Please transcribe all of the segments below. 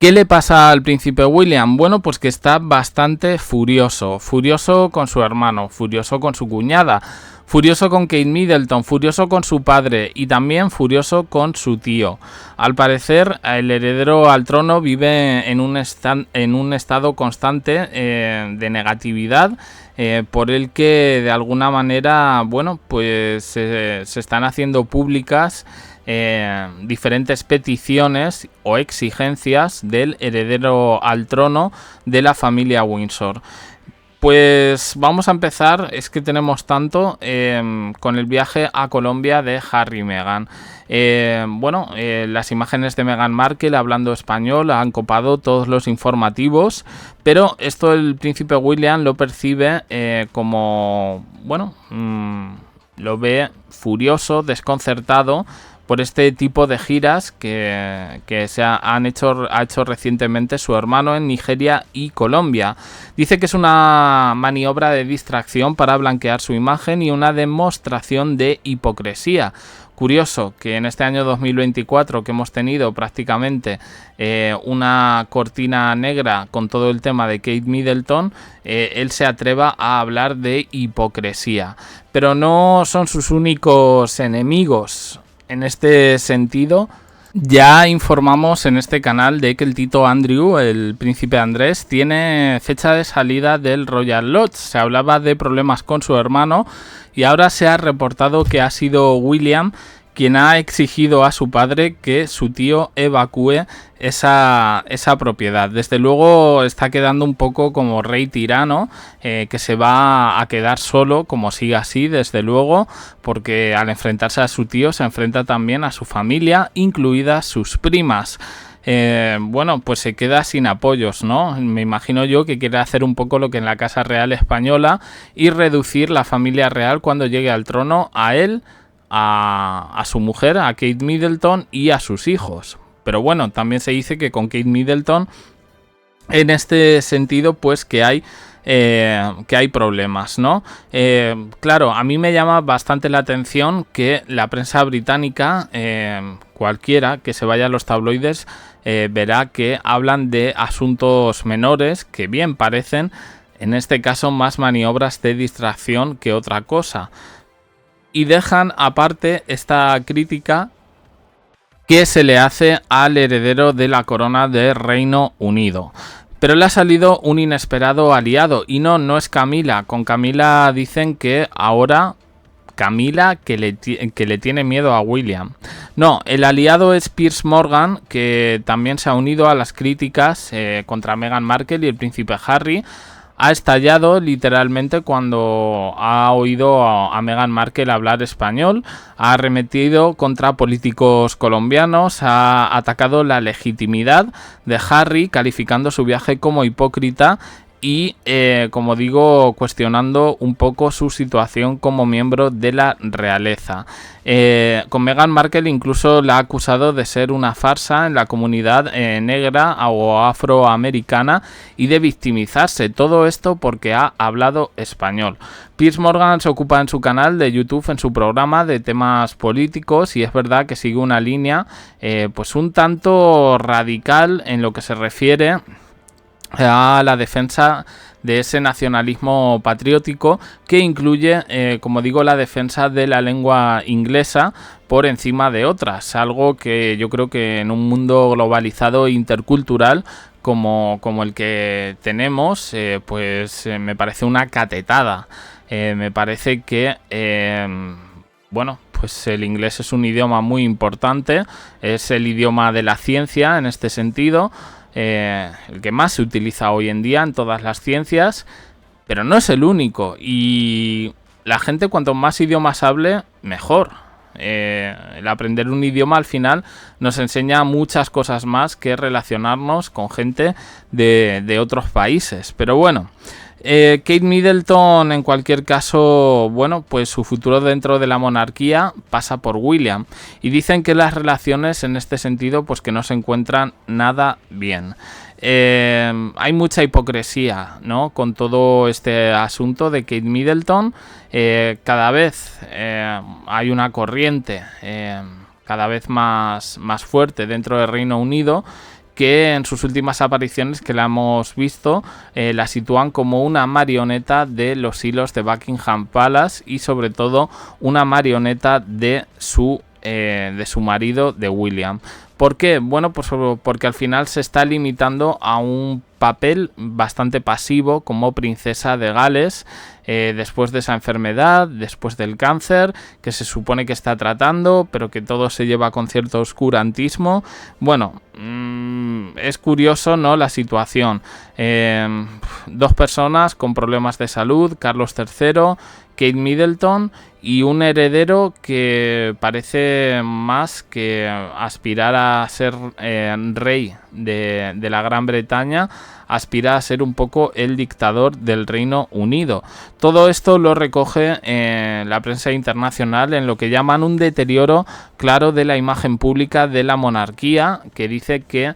¿Qué le pasa al príncipe William? Bueno, pues que está bastante furioso. Furioso con su hermano, furioso con su cuñada, furioso con Kate Middleton, furioso con su padre y también furioso con su tío. Al parecer, el heredero al trono vive en un estado constante de negatividad, por el que de alguna manera, bueno, pues se están haciendo públicas diferentes peticiones o exigencias del heredero al trono de la familia Windsor. Pues vamos a empezar, es que tenemos tanto, con el viaje a Colombia de Harry y Meghan. Las imágenes de Meghan Markle hablando español han copado todos los informativos, pero esto el príncipe William lo percibe como, lo ve furioso, desconcertado por este tipo de giras que ha hecho recientemente su hermano en Nigeria y Colombia. Dice que es una maniobra de distracción para blanquear su imagen y una demostración de hipocresía. Curioso que en este año 2024, que hemos tenido prácticamente una cortina negra con todo el tema de Kate Middleton, él se atreva a hablar de hipocresía. Pero no son sus únicos enemigos. En este sentido, ya informamos en este canal de que el Tito Andrew, el príncipe Andrés, tiene fecha de salida del Royal Lodge. Se hablaba de problemas con su hermano y ahora se ha reportado que ha sido William quien ha exigido a su padre que su tío evacúe esa propiedad. Desde luego está quedando un poco como rey tirano, que se va a quedar solo, como siga así, desde luego, porque al enfrentarse a su tío se enfrenta también a su familia, incluidas sus primas. Pues se queda sin apoyos, ¿no? Me imagino yo que quiere hacer un poco lo que en la Casa Real Española y reducir la familia real cuando llegue al trono a él, a su mujer, a Kate Middleton y a sus hijos. Pero bueno, también se dice que con Kate Middleton, en este sentido, pues que hay problemas, ¿no? Claro, a mí me llama bastante la atención que la prensa británica, cualquiera que se vaya a los tabloides, verá que hablan de asuntos menores que bien parecen, en este caso, más maniobras de distracción que otra cosa. Y dejan aparte esta crítica que se le hace al heredero de la corona de Reino Unido. Pero le ha salido un inesperado aliado y no es Camila. Con Camila dicen que ahora Camila que le tiene miedo a William. No, el aliado es Piers Morgan, que también se ha unido a las críticas contra Meghan Markle y el príncipe Harry. Ha estallado literalmente cuando ha oído a Meghan Markle hablar español, ha arremetido contra políticos colombianos, ha atacado la legitimidad de Harry, calificando su viaje como hipócrita y, como digo, cuestionando un poco su situación como miembro de la realeza. Con Meghan Markle incluso la ha acusado de ser una farsa en la comunidad negra o afroamericana y de victimizarse. Todo esto porque ha hablado español. Piers Morgan se ocupa en su canal de YouTube, en su programa, de temas políticos y es verdad que sigue una línea pues un tanto radical en lo que se refiere a la defensa de ese nacionalismo patriótico que incluye, como digo, la defensa de la lengua inglesa por encima de otras, algo que yo creo que en un mundo globalizado e intercultural como el que tenemos, me parece una catetada. Me parece que pues el inglés es un idioma muy importante, es el idioma de la ciencia en este sentido, el que más se utiliza hoy en día en todas las ciencias, pero no es el único, y la gente cuanto más idiomas hable, mejor. El aprender un idioma al final nos enseña muchas cosas más que relacionarnos con gente de otros países, pero bueno. Kate Middleton, en cualquier caso, pues su futuro dentro de la monarquía pasa por William, y dicen que las relaciones en este sentido pues que no se encuentran nada bien. Hay mucha hipocresía, ¿no?, con todo este asunto de Kate Middleton. Cada vez hay una corriente cada vez más fuerte dentro del Reino Unido que en sus últimas apariciones que la hemos visto la sitúan como una marioneta de los hilos de Buckingham Palace y sobre todo una marioneta de su marido, de William. ¿Por qué? Bueno, pues porque al final se está limitando a un papel bastante pasivo como princesa de Gales, después de esa enfermedad, después del cáncer, que se supone que está tratando, pero que todo se lleva con cierto oscurantismo. Bueno, es curioso, ¿no?, la situación. Dos personas con problemas de salud, Carlos III, Kate Middleton, y un heredero que parece más que aspirar a ser rey de la Gran Bretaña, aspira a ser un poco el dictador del Reino Unido. Todo esto lo recoge la prensa internacional en lo que llaman un deterioro claro de la imagen pública de la monarquía, que dice que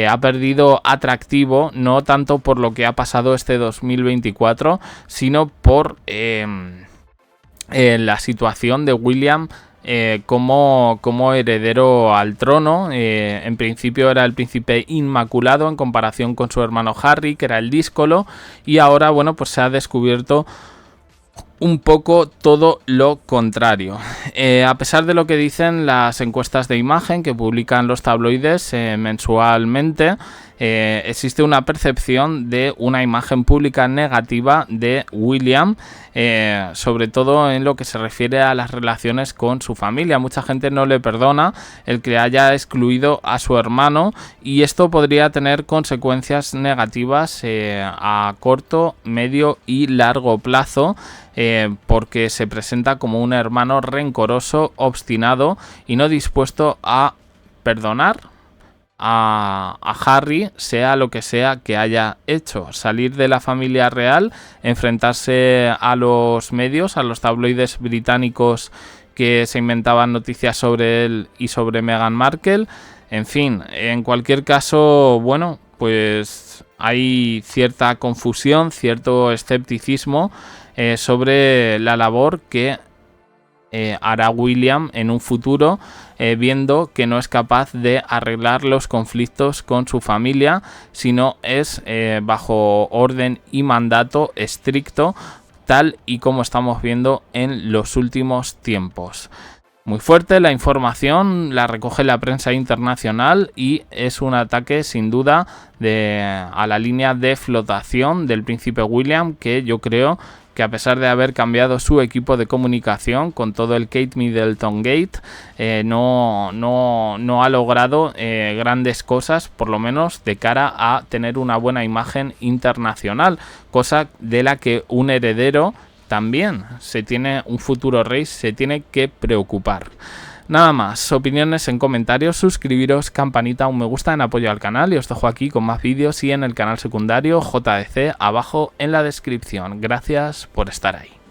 ha perdido atractivo, no tanto por lo que ha pasado este 2024, sino por la situación de William como heredero al trono. En principio era el príncipe inmaculado en comparación con su hermano Harry, que era el díscolo, y ahora, bueno, pues se ha descubierto un poco todo lo contrario. A pesar de lo que dicen las encuestas de imagen que publican los tabloides mensualmente, existe una percepción de una imagen pública negativa de William, sobre todo en lo que se refiere a las relaciones con su familia. Mucha gente no le perdona el que haya excluido a su hermano, y esto podría tener consecuencias negativas a corto, medio y largo plazo, porque se presenta como un hermano rencoroso, obstinado y no dispuesto a perdonar a Harry, sea lo que sea que haya hecho. Salir de la familia real, enfrentarse a los medios, a los tabloides británicos que se inventaban noticias sobre él y sobre Meghan Markle. En fin, en cualquier caso, bueno, pues hay cierta confusión, cierto escepticismo sobre la labor que hará William en un futuro, viendo que no es capaz de arreglar los conflictos con su familia, sino es bajo orden y mandato estricto, tal y como estamos viendo en los últimos tiempos. Muy fuerte la información, la recoge la prensa internacional y es un ataque sin duda a la línea de flotación del príncipe William, que yo creo que a pesar de haber cambiado su equipo de comunicación con todo el Kate Middleton Gate, no ha logrado grandes cosas, por lo menos de cara a tener una buena imagen internacional, cosa de la que un heredero también un futuro rey se tiene que preocupar. Nada más, opiniones en comentarios, suscribiros, campanita, un me gusta en apoyo al canal, y os dejo aquí con más vídeos y en el canal secundario JDC abajo en la descripción. Gracias por estar ahí.